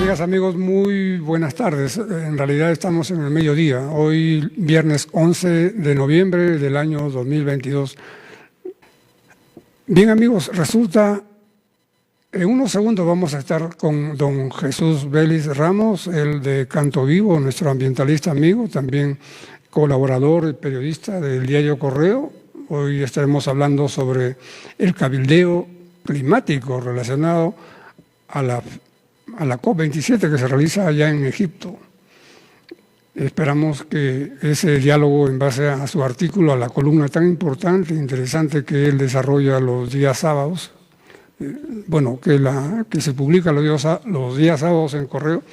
Amigas, amigos, muy buenas tardes. En realidad estamos en el mediodía, hoy viernes 11 de noviembre del año 2022. Bien, amigos, resulta, en unos segundos vamos a estar con don Jesús Vélez Ramos, el de Canto Vivo, nuestro ambientalista amigo, también colaborador y periodista del diario Correo. Hoy estaremos hablando sobre el cabildeo climático relacionado a la COP27 que se realiza allá en Egipto. Esperamos que ese diálogo, en base a su artículo, a la columna tan importante e interesante que él desarrolla los días sábados, que se publica los días sábados en Correo,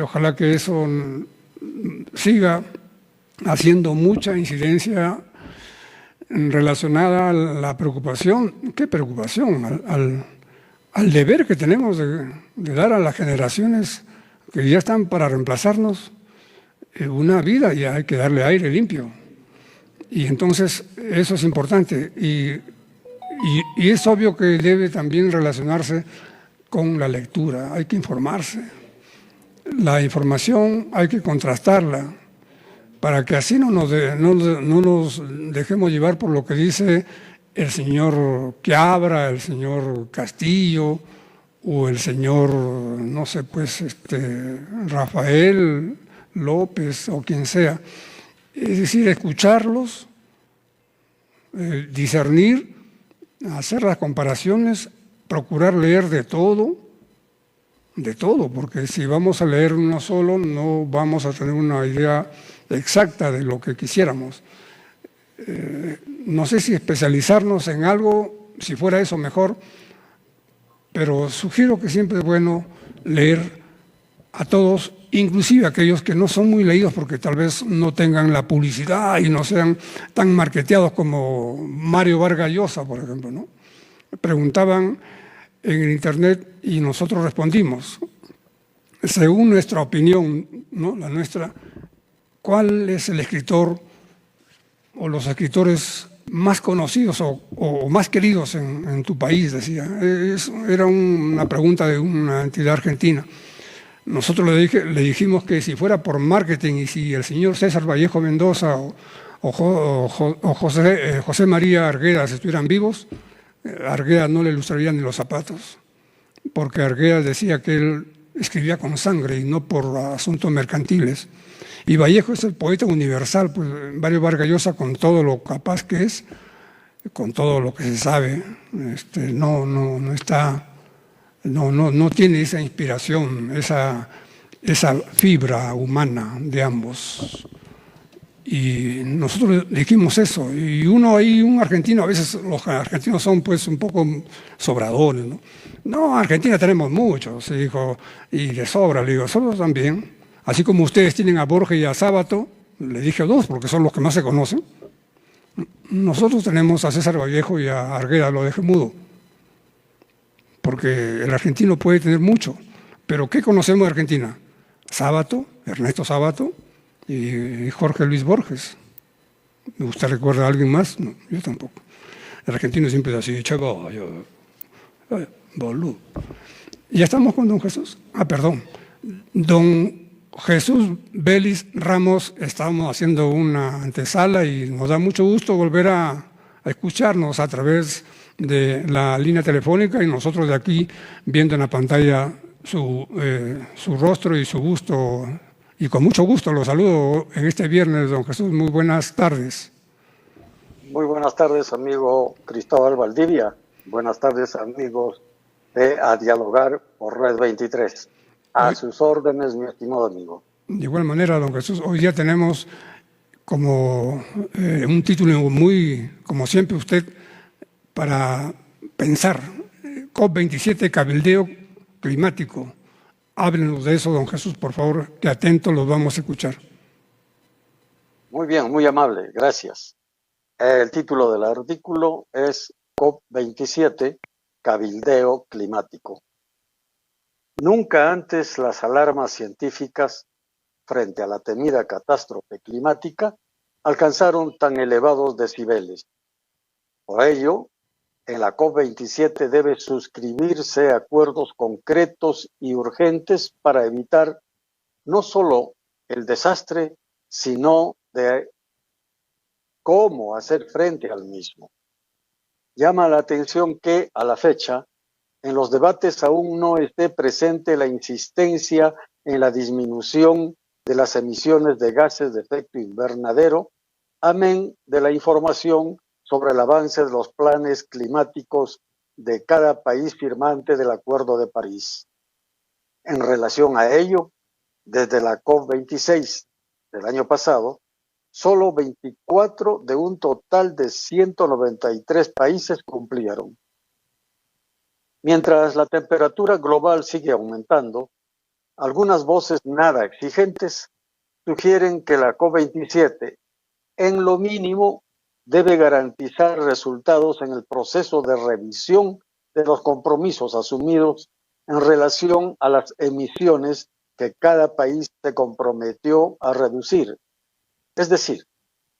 ojalá que eso siga haciendo mucha incidencia relacionada a la preocupación. ¿Qué preocupación? Al deber que tenemos de dar a las generaciones que ya están para reemplazarnos una vida, y hay que darle aire limpio. Y entonces eso es importante y es obvio que debe también relacionarse con la lectura, hay que informarse. La información hay que contrastarla para que así no nos dejemos llevar por lo que dice el señor Quiabra, el señor Castillo o el señor, no sé, pues, Rafael López o quien sea. Es decir, escucharlos, discernir, hacer las comparaciones, procurar leer de todo, porque si vamos a leer uno solo no vamos a tener una idea exacta de lo que quisiéramos. No sé si especializarnos en algo, si fuera eso mejor, pero sugiero que siempre es bueno leer a todos, inclusive aquellos que no son muy leídos porque tal vez no tengan la publicidad y no sean tan marketeados como Mario Vargas Llosa, por ejemplo, ¿no? Preguntaban en el internet y nosotros respondimos, según nuestra opinión, ¿no? La nuestra, ¿cuál es el escritor o los escritores más conocidos o más queridos en tu país? Decía. Era una pregunta de una entidad argentina. Nosotros le dijimos que si fuera por marketing y si el señor César Vallejo Mendoza o José María Arguedas estuvieran vivos, Arguedas no le ilustraría ni los zapatos, porque Arguedas decía que él escribía con sangre y no por asuntos mercantiles. Y Vallejo es el poeta universal, pues Mario Vargas Llosa, con todo lo capaz que es, con todo lo que se sabe, no tiene esa inspiración, esa fibra humana de ambos. Y nosotros dijimos eso, y un argentino, a veces los argentinos son pues un poco sobradores, ¿no? No, Argentina tenemos mucho, se dijo, y de sobra, le digo, nosotros también, así como ustedes tienen a Borges y a Sábato, le dije a dos porque son los que más se conocen, nosotros tenemos a César Vallejo y a Arguedas, lo dejé mudo, porque el argentino puede tener mucho, pero ¿qué conocemos de Argentina? Sábato, Ernesto Sábato, y Jorge Luis Borges. ¿Me gusta recordar a alguien más? No, yo tampoco. El argentino siempre es así, chavo, boludo. ¿Ya estamos con don Jesús? Perdón. Don Jesús Vélez Ramos, estamos haciendo una antesala y nos da mucho gusto volver a escucharnos a través de la línea telefónica y nosotros de aquí viendo en la pantalla su rostro y su gusto. Y con mucho gusto lo saludo en este viernes, don Jesús. Muy buenas tardes. Muy buenas tardes, amigo Cristóbal Valdivia. Buenas tardes, amigos de A Dialogar por Red 23. A sus órdenes, mi estimado amigo. De igual manera, don Jesús, hoy ya tenemos como un título muy, como siempre usted, para pensar, COP27, cabildeo climático. Háblenos de eso, don Jesús, por favor, que atentos los vamos a escuchar. Muy bien, muy amable, gracias. El título del artículo es COP27, cabildeo climático. Nunca antes las alarmas científicas frente a la temida catástrofe climática alcanzaron tan elevados decibeles. Por ello, en la COP27 debe suscribirse acuerdos concretos y urgentes para evitar no solo el desastre, sino de cómo hacer frente al mismo. Llama la atención que, a la fecha, en los debates aún no esté presente la insistencia en la disminución de las emisiones de gases de efecto invernadero, amén de la información sobre el avance de los planes climáticos de cada país firmante del Acuerdo de París. En relación a ello, desde la COP26 del año pasado, solo 24 de un total de 193 países cumplieron. Mientras la temperatura global sigue aumentando, algunas voces nada exigentes sugieren que la COP27, en lo mínimo, debe garantizar resultados en el proceso de revisión de los compromisos asumidos en relación a las emisiones que cada país se comprometió a reducir. Es decir,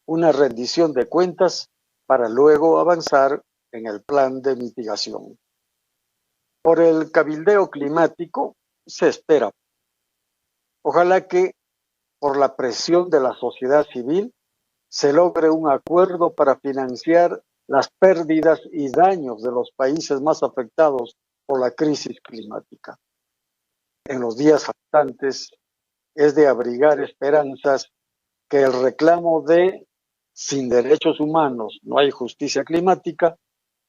una rendición de cuentas para luego avanzar en el plan de mitigación. Por el cabildeo climático se espera. Ojalá que por la presión de la sociedad civil se logre un acuerdo para financiar las pérdidas y daños de los países más afectados por la crisis climática. En los días faltantes es de abrigar esperanzas que el reclamo de sin derechos humanos no hay justicia climática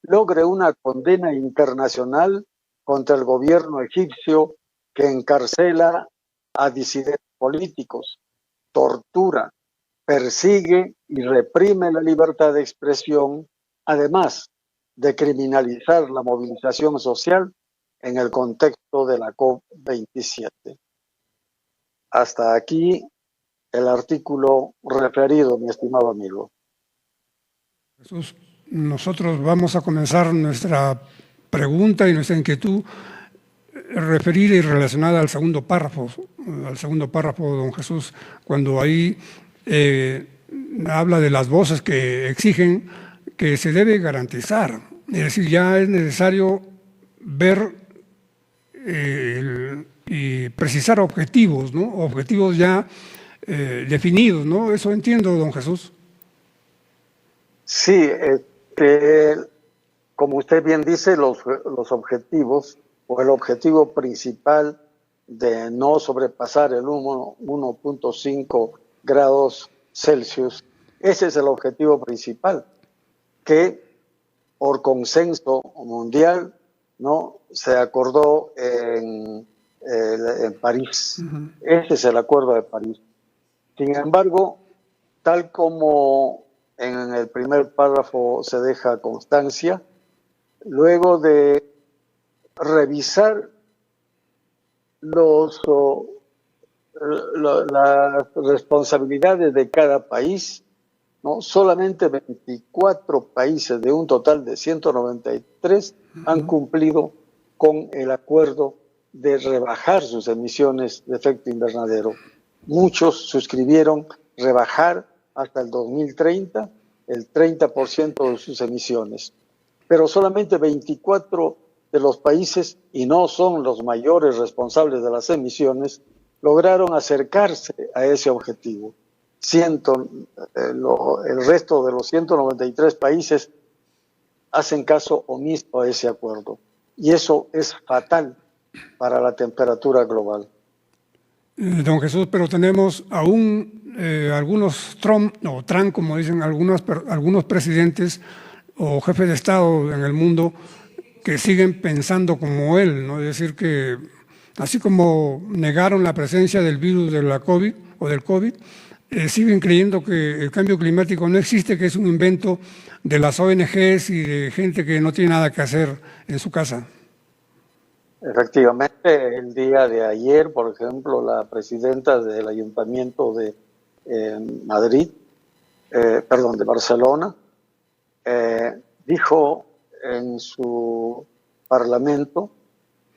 logre una condena internacional contra el gobierno egipcio que encarcela a disidentes políticos, tortura, persigue y reprime la libertad de expresión, además de criminalizar la movilización social en el contexto de la COP27. Hasta aquí el artículo referido, mi estimado amigo. Jesús, nosotros vamos a comenzar nuestra pregunta y nuestra inquietud referida y relacionada al segundo párrafo, don Jesús, cuando ahí habla de las voces que exigen que se debe garantizar. Es decir, ya es necesario ver y precisar objetivos, ¿no? Objetivos ya definidos, ¿no? Eso entiendo, don Jesús. Sí, como usted bien dice, los objetivos o el objetivo principal de no sobrepasar el 1.5 grados Celsius, ese es el objetivo principal, que por consenso mundial, ¿no?, se acordó en París. Ese es el Acuerdo de París. Sin embargo, tal como en el primer párrafo se deja constancia, luego de revisar las responsabilidades de cada país, ¿no?, solamente 24 países de un total de 193 han cumplido con el acuerdo de rebajar sus emisiones de efecto invernadero. Muchos suscribieron rebajar hasta el 2030 el 30% de sus emisiones, pero solamente 24 de los países, y no son los mayores responsables de las emisiones, lograron acercarse a ese objetivo. El resto de los 193 países hacen caso omiso a ese acuerdo, y eso es fatal para la temperatura global. Don Jesús, pero tenemos aún algunos Trump, como dicen algunos presidentes o jefes de Estado en el mundo que siguen pensando como él, ¿no? Es decir, que así como negaron la presencia del virus de la COVID o del COVID, siguen creyendo que el cambio climático no existe, que es un invento de las ONGs y de gente que no tiene nada que hacer en su casa. Efectivamente, el día de ayer, por ejemplo, la presidenta del Ayuntamiento de de Barcelona, dijo en su parlamento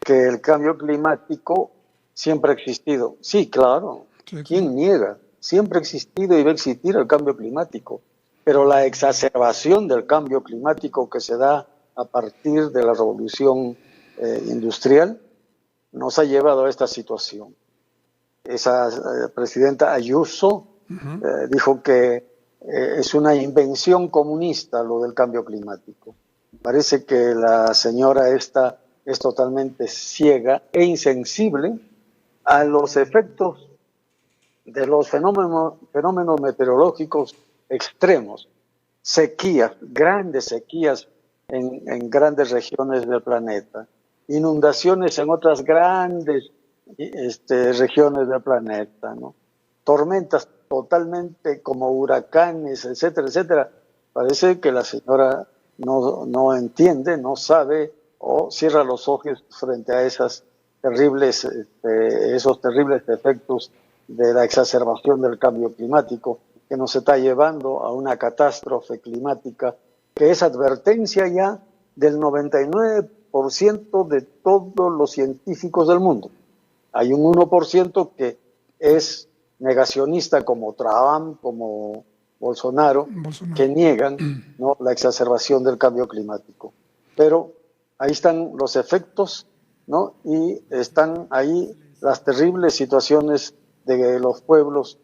que el cambio climático siempre ha existido. Sí, claro, sí. ¿Quién niega? Siempre ha existido y va a existir el cambio climático, pero la exacerbación del cambio climático que se da a partir de la revolución industrial nos ha llevado a esta situación. Esa presidenta Ayuso dijo que es una invención comunista lo del cambio climático. Parece que la señora esta es totalmente ciega e insensible a los efectos de los fenómenos meteorológicos extremos, sequías, grandes sequías en grandes regiones del planeta, inundaciones en otras grandes regiones del planeta, ¿no? Tormentas totalmente como huracanes, etcétera, etcétera. Parece que la señora no entiende, no sabe o cierra los ojos frente a esos terribles efectos de la exacerbación del cambio climático que nos está llevando a una catástrofe climática que es advertencia ya del 99% de todos los científicos del mundo. Hay un 1% que es negacionista como Trump, como Bolsonaro, que niegan, ¿no?, la exacerbación del cambio climático. Pero ahí están los efectos, ¿no?, y están ahí las terribles situaciones de los pueblos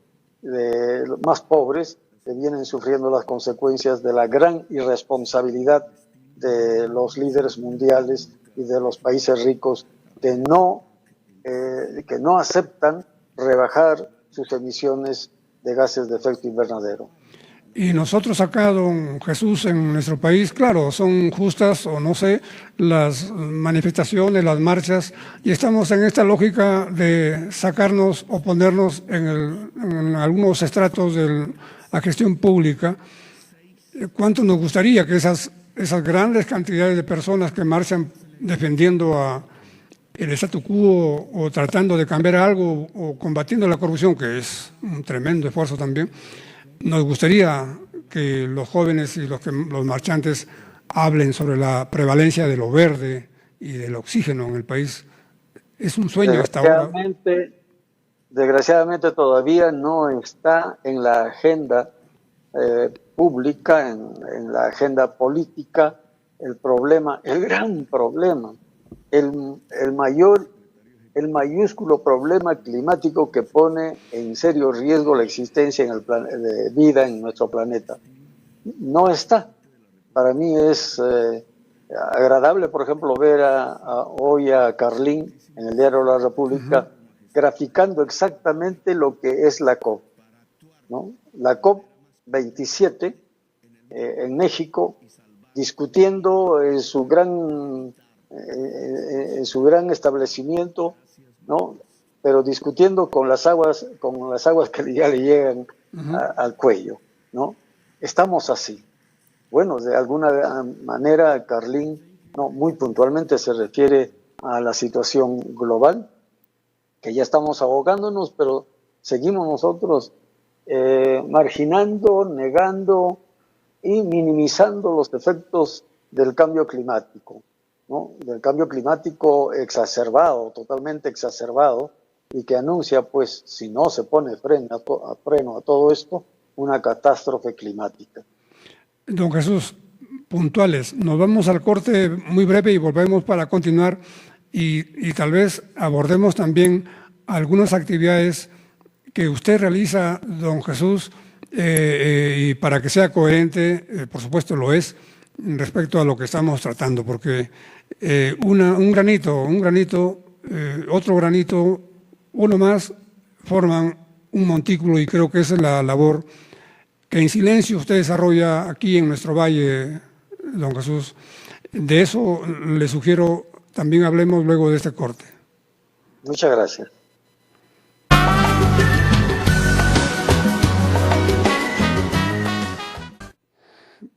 más pobres que vienen sufriendo las consecuencias de la gran irresponsabilidad de los líderes mundiales y de los países ricos que no aceptan rebajar sus emisiones de gases de efecto invernadero. Y nosotros acá, don Jesús, en nuestro país, claro, son justas o no sé, las manifestaciones, las marchas, y estamos en esta lógica de sacarnos o ponernos en algunos estratos de la gestión pública. ¿Cuánto nos gustaría que esas grandes cantidades de personas que marchan defendiendo el statu quo o tratando de cambiar algo o combatiendo la corrupción, que es un tremendo esfuerzo también, nos gustaría que los jóvenes y los marchantes hablen sobre la prevalencia de lo verde y del oxígeno en el país? Es un sueño hasta ahora. Desgraciadamente todavía no está en la agenda pública, en la agenda política, el gran problema, el mayúsculo problema climático que pone en serio riesgo la existencia de vida en nuestro planeta. No está. Para mí es agradable, por ejemplo, ver hoy a Carlín en el diario La República graficando exactamente lo que es la COP, ¿no? La COP 27 en México, discutiendo en su gran establecimiento, ¿no?, pero discutiendo con las aguas que ya le llegan al cuello, ¿no? Estamos así. Bueno, de alguna manera Carlín, no, muy puntualmente se refiere a la situación global, que ya estamos ahogándonos, pero seguimos nosotros marginando, negando y minimizando los efectos del cambio climático, ¿no? Del cambio climático exacerbado, totalmente exacerbado, y que anuncia, pues, si no se pone freno a todo esto, una catástrofe climática. Don Jesús, puntuales, nos vamos al corte muy breve y volvemos para continuar y tal vez abordemos también algunas actividades que usted realiza, don Jesús, y para que sea coherente, por supuesto lo es, respecto a lo que estamos tratando, porque un granito, otro granito, uno más, forman un montículo, y creo que esa es la labor que en silencio usted desarrolla aquí en nuestro valle, don Jesús. De eso le sugiero también hablemos luego de este corte. Muchas gracias.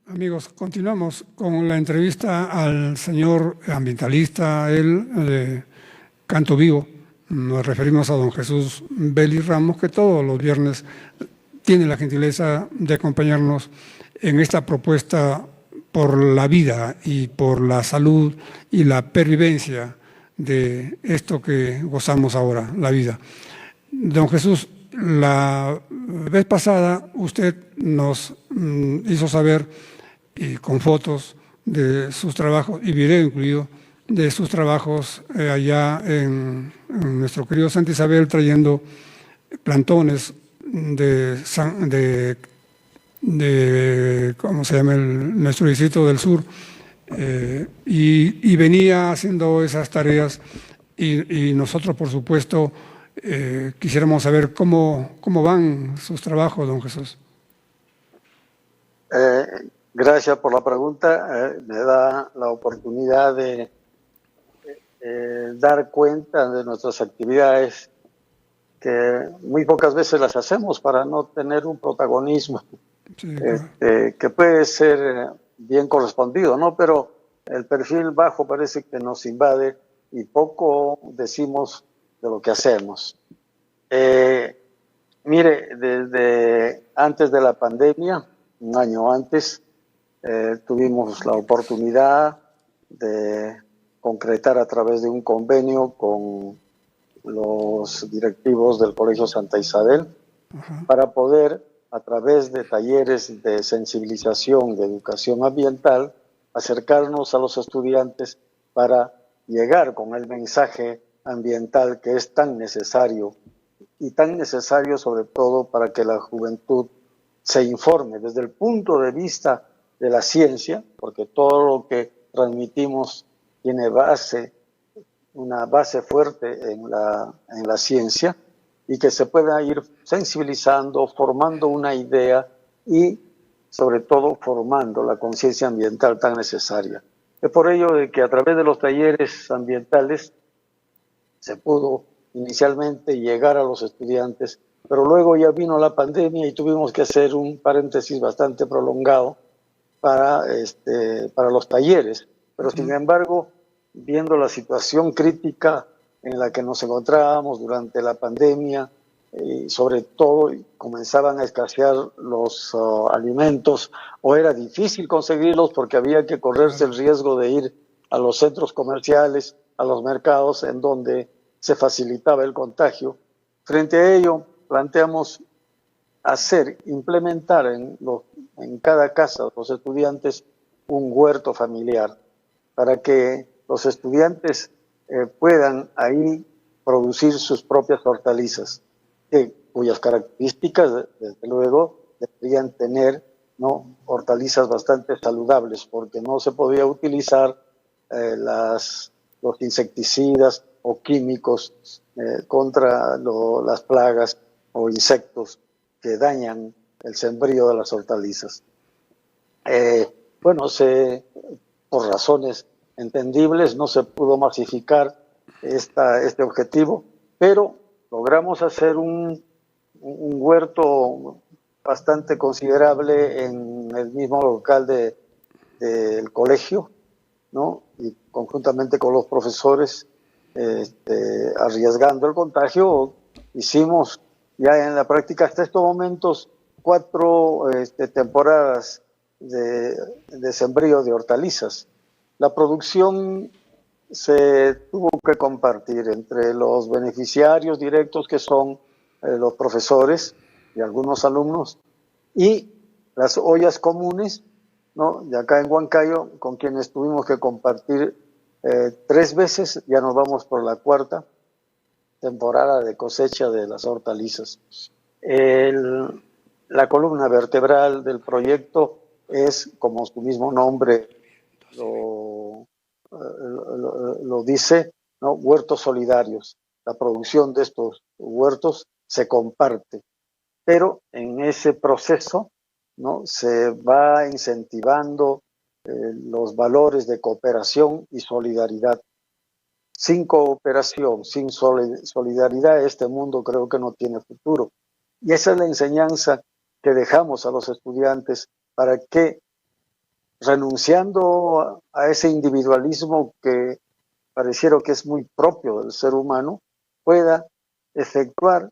Amigos, continuamos con la entrevista al señor ambientalista, de Canto Vivo. Nos referimos a don Jesús Vélez Ramos, que todos los viernes tiene la gentileza de acompañarnos en esta propuesta por la vida y por la salud y la pervivencia de esto que gozamos ahora, la vida. Don Jesús, la vez pasada usted nos hizo saber, y con fotos, de sus trabajos, y video incluido, de sus trabajos allá en nuestro querido Santa Isabel, trayendo plantones de ¿cómo se llama? Nuestro distrito del sur, y venía haciendo esas tareas, y nosotros, por supuesto, quisiéramos saber cómo van sus trabajos, don Jesús. Gracias por la pregunta. Me da la oportunidad de dar cuenta de nuestras actividades, que muy pocas veces las hacemos para no tener un protagonismo Sí, claro. que puede ser bien correspondido, ¿no? Pero el perfil bajo parece que nos invade y poco decimos de lo que hacemos. Mire, desde antes de la pandemia, un año antes, tuvimos la oportunidad de concretar a través de un convenio con los directivos del Colegio Santa Isabel para poder, a través de talleres de sensibilización, de educación ambiental, acercarnos a los estudiantes para llegar con el mensaje ambiental que es tan necesario, y tan necesario sobre todo para que la juventud se informe desde el punto de vista de la ciencia, porque todo lo que transmitimos tiene una base fuerte en la ciencia, y que se pueda ir sensibilizando, formando una idea y sobre todo formando la conciencia ambiental tan necesaria. Es por ello de que a través de los talleres ambientales se pudo inicialmente llegar a los estudiantes, pero luego ya vino la pandemia y tuvimos que hacer un paréntesis bastante prolongado para los talleres. Pero sin embargo, viendo la situación crítica en la que nos encontrábamos durante la pandemia, y sobre todo comenzaban a escasear los alimentos, o era difícil conseguirlos porque había que correrse el riesgo de ir a los centros comerciales, a los mercados, en donde se facilitaba el contagio. Frente a ello, planteamos implementar en cada casa de los estudiantes un huerto familiar, para que los estudiantes puedan ahí producir sus propias hortalizas, cuyas características, desde luego, deberían tener, ¿no?, hortalizas bastante saludables, porque no se podía utilizar los insecticidas o químicos contra las plagas o insectos que dañan el sembrío de las hortalizas. Por razones entendibles no se pudo masificar este objetivo, pero logramos hacer un huerto bastante considerable en el mismo local del colegio, ¿no? Y conjuntamente con los profesores, arriesgando el contagio, hicimos ya en la práctica hasta estos momentos 4 temporadas de sembrío de hortalizas. La producción se tuvo que compartir entre los beneficiarios directos, que son los profesores y algunos alumnos, y las ollas comunes, ¿no?, de acá en Huancayo, con quienes tuvimos que compartir 3 veces. Ya nos vamos por la 4ª temporada de cosecha de las hortalizas. La columna vertebral del proyecto es, como su mismo nombre lo dice, ¿no?, huertos solidarios. La producción de estos huertos se comparte, pero en ese proceso, ¿no?, se va incentivando los valores de cooperación y solidaridad. Sin cooperación, sin solidaridad, este mundo creo que no tiene futuro. Y esa es la enseñanza que dejamos a los estudiantes, para que, renunciando a ese individualismo que pareciera que es muy propio del ser humano, pueda efectuar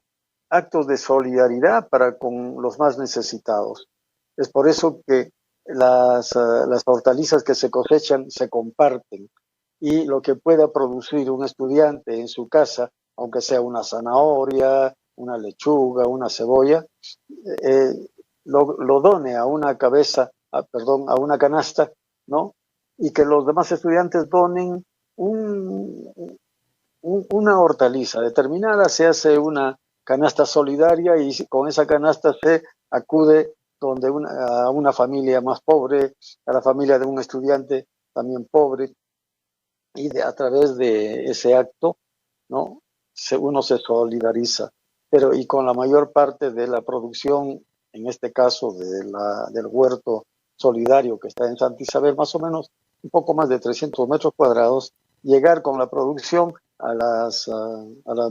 actos de solidaridad para con los más necesitados. Es por eso que las hortalizas que se cosechan se comparten, y lo que pueda producir un estudiante en su casa, aunque sea una zanahoria, una lechuga, una cebolla, lo done a una canasta, ¿no?, y que los demás estudiantes donen una hortaliza determinada, se hace una canasta solidaria y con esa canasta se acude a una familia más pobre, a la familia de un estudiante también pobre, y a través de ese acto, ¿no? Uno se solidariza, pero y con la mayor parte de la producción, en este caso del huerto solidario que está en Santa Isabel, más o menos un poco más de 300 metros cuadrados, llegar con la producción a las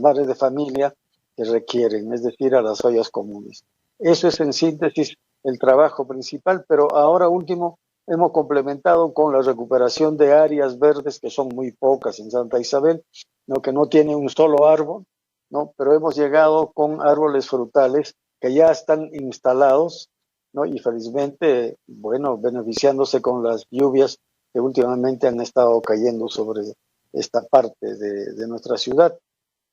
madres de familia que requieren, es decir, a las ollas comunes. Eso es en síntesis el trabajo principal, pero ahora último hemos complementado con la recuperación de áreas verdes que son muy pocas en Santa Isabel, ¿no? Que no tiene un solo árbol, ¿no? Pero hemos llegado con árboles frutales que ya están instalados, ¿no? Y felizmente, bueno, beneficiándose con las lluvias que últimamente han estado cayendo sobre esta parte de nuestra ciudad.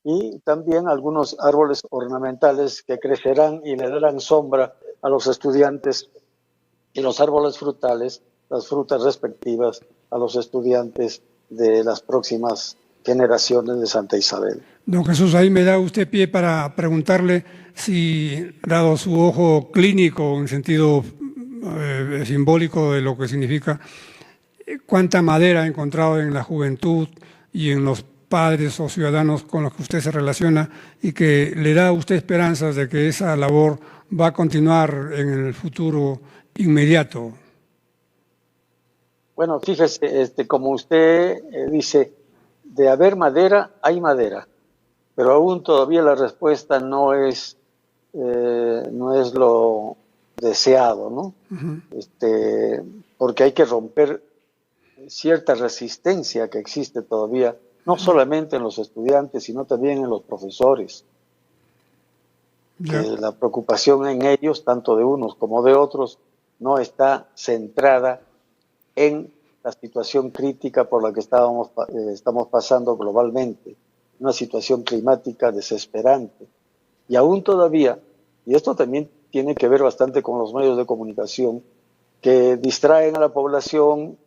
Y también algunos árboles ornamentales que crecerán y le darán sombra a los estudiantes, y los árboles frutales, las frutas respectivas a los estudiantes de las próximas generaciones de Santa Isabel. Don Jesús, ahí me da usted pie para preguntarle si, dado su ojo clínico en sentido simbólico de lo que significa, cuánta madera ha encontrado en la juventud y en los padres o ciudadanos con los que usted se relaciona y que le da a usted esperanzas de que esa labor va a continuar en el futuro inmediato. Bueno, fíjese, como usted dice, de haber madera, hay madera, pero aún todavía la respuesta no es lo deseado, ¿no? Porque hay que romper cierta resistencia que existe todavía, no solamente en los estudiantes, sino también en los profesores. Que la preocupación en ellos, tanto de unos como de otros, no está centrada en la situación crítica por la que estamos pasando globalmente, una situación climática desesperante. Y aún todavía, y esto también tiene que ver bastante con los medios de comunicación, que distraen a la población,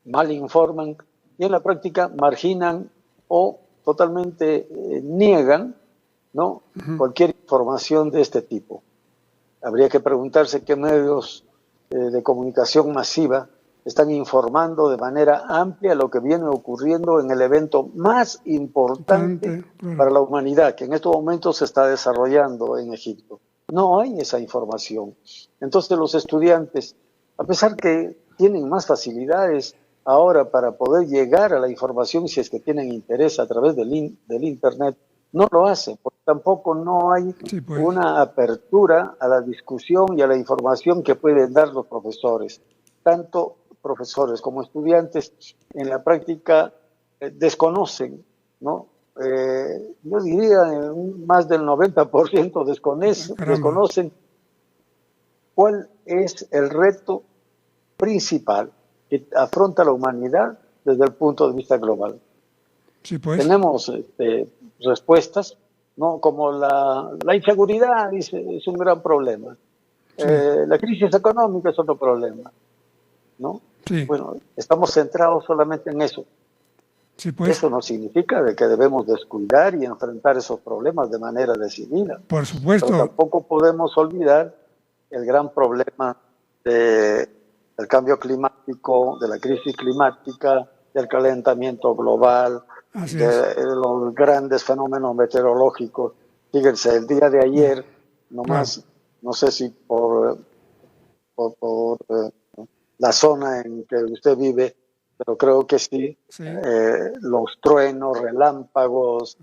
mal informan y en la práctica marginan o totalmente niegan, ¿no? Cualquier información de este tipo. Habría que preguntarse qué medios de comunicación masiva están informando de manera amplia lo que viene ocurriendo en el evento más importante para la humanidad, que en estos momentos se está desarrollando en Egipto. No hay esa información. Entonces los estudiantes, a pesar que tienen más facilidades ahora para poder llegar a la información, si es que tienen interés a través del Internet, no lo hacen, porque tampoco no hay una apertura a la discusión y a la información que pueden dar los profesores. Tanto profesores como estudiantes en la práctica desconocen, ¿no? Yo diría más del 90% desconocen cuál es el reto principal que afronta la humanidad desde el punto de vista global. Sí, pues. Tenemos respuestas, ¿no? Como la inseguridad es un gran problema. Sí. La crisis económica es otro problema, ¿no? Sí. Bueno, estamos centrados solamente en eso. Sí, pues. Eso no significa de que debemos descuidar y enfrentar esos problemas de manera decidida. Por supuesto. Pero tampoco podemos olvidar el gran problema del cambio climático, de la crisis climática, del calentamiento global, los grandes fenómenos meteorológicos. Fíjense, el día de ayer, no sé si por la zona en que usted vive, pero creo que sí. Los truenos, relámpagos,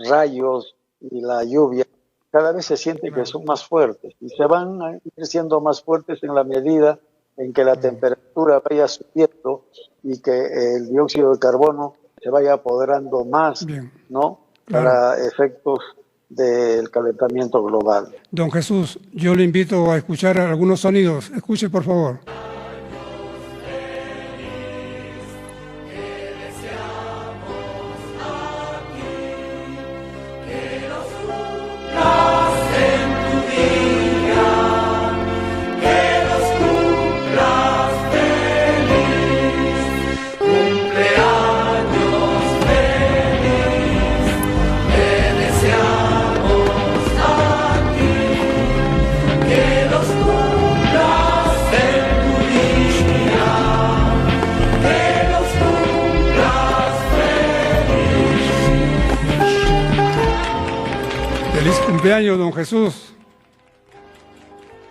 rayos y la lluvia, cada vez se siente que son más fuertes y se van a ir siendo más fuertes en la medida en que la temperatura vaya subiendo y que el dióxido de carbono se vaya apoderando más, ¿no? Para efectos del calentamiento global. Don Jesús, yo le invito a escuchar algunos sonidos. Escuche, por favor. cumpleaños, don Jesús.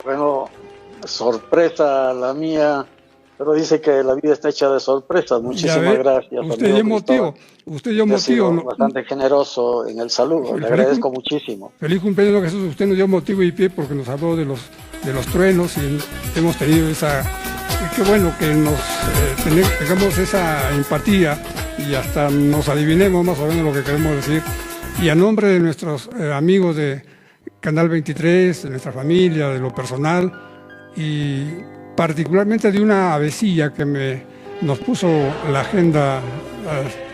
Bueno, sorpresa la mía, pero dice que la vida está hecha de sorpresas. Muchísimas gracias. Usted dio motivo. Usted dio motivo. Bastante generoso en el saludo. Le agradezco muchísimo. Feliz cumpleaños, don Jesús. Usted nos dio motivo y pie porque nos habló de los truenos y hemos tenido esa... Qué bueno que tengamos esa empatía y hasta nos adivinemos más o menos lo que queremos decir. Y a nombre de nuestros amigos de Canal 23, de nuestra familia, de lo personal y particularmente de una avecilla que nos puso la agenda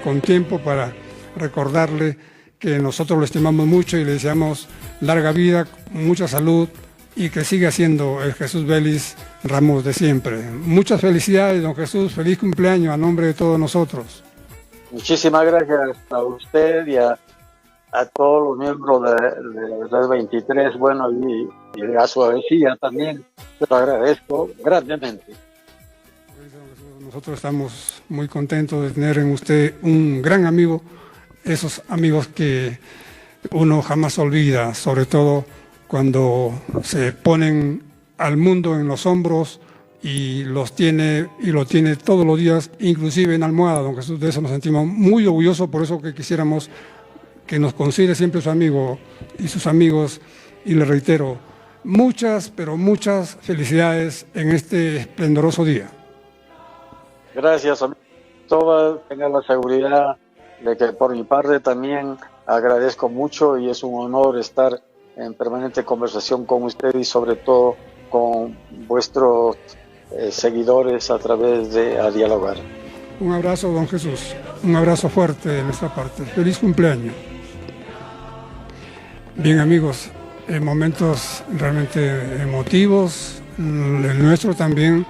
con tiempo para recordarle que nosotros lo estimamos mucho y le deseamos larga vida, mucha salud y que siga siendo el Jesús Vélez Ramos de siempre. Muchas felicidades, don Jesús. Feliz cumpleaños a nombre de todos nosotros. Muchísimas gracias a usted y a todos los miembros de Red 23, bueno, y a su avecilla también. Te lo agradezco grandemente. Nosotros estamos muy contentos de tener en usted un gran amigo, esos amigos que uno jamás olvida, sobre todo cuando se ponen al mundo en los hombros y lo tiene todos los días, inclusive en almohada, don Jesús. De eso nos sentimos muy orgullosos, por eso que quisiéramos que nos considere siempre su amigo y sus amigos, y le reitero, muchas, pero muchas felicidades en este esplendoroso día. Gracias, amigo. Todas tengan la seguridad de que por mi parte también agradezco mucho y es un honor estar en permanente conversación con usted y sobre todo con vuestros seguidores a través de A Dialogar. Un abrazo, don Jesús. Un abrazo fuerte de nuestra parte. Feliz cumpleaños. Bien, amigos, momentos realmente emotivos, el nuestro también.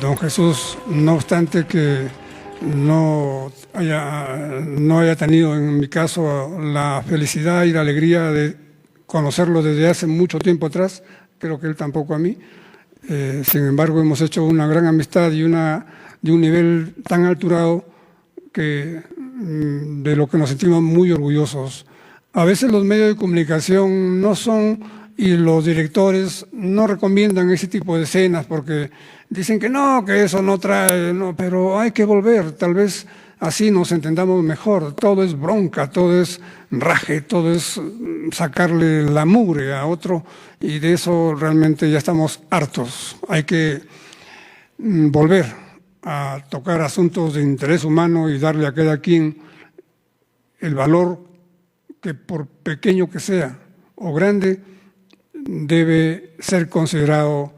Don Jesús, no obstante que no haya tenido en mi caso la felicidad y la alegría de conocerlo desde hace mucho tiempo atrás, creo que él tampoco a mí. Sin embargo, hemos hecho una gran amistad y de un nivel tan alturado que de lo que nos sentimos muy orgullosos. A veces los medios de comunicación no son, y los directores no recomiendan ese tipo de escenas porque dicen que no, que eso no trae, no, pero hay que volver, tal vez así nos entendamos mejor. Todo es bronca, todo es raje, todo es sacarle la mugre a otro y de eso realmente ya estamos hartos. Hay que volver a tocar asuntos de interés humano y darle a cada quien el valor que por pequeño que sea o grande debe ser considerado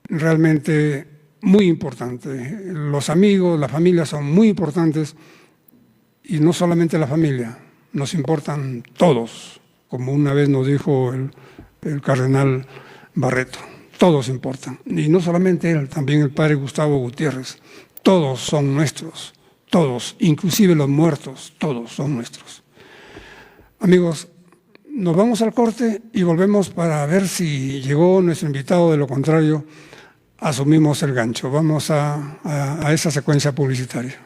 realmente muy importante. Los amigos, la familia son muy importantes y no solamente la familia, nos importan todos, como una vez nos dijo el cardenal Barreto, todos importan. Y no solamente él, también el padre Gustavo Gutiérrez, todos son nuestros, todos, inclusive los muertos, todos son nuestros. Amigos, nos vamos al corte y volvemos para ver si llegó nuestro invitado, de lo contrario, asumimos el gancho. Vamos a esa secuencia publicitaria.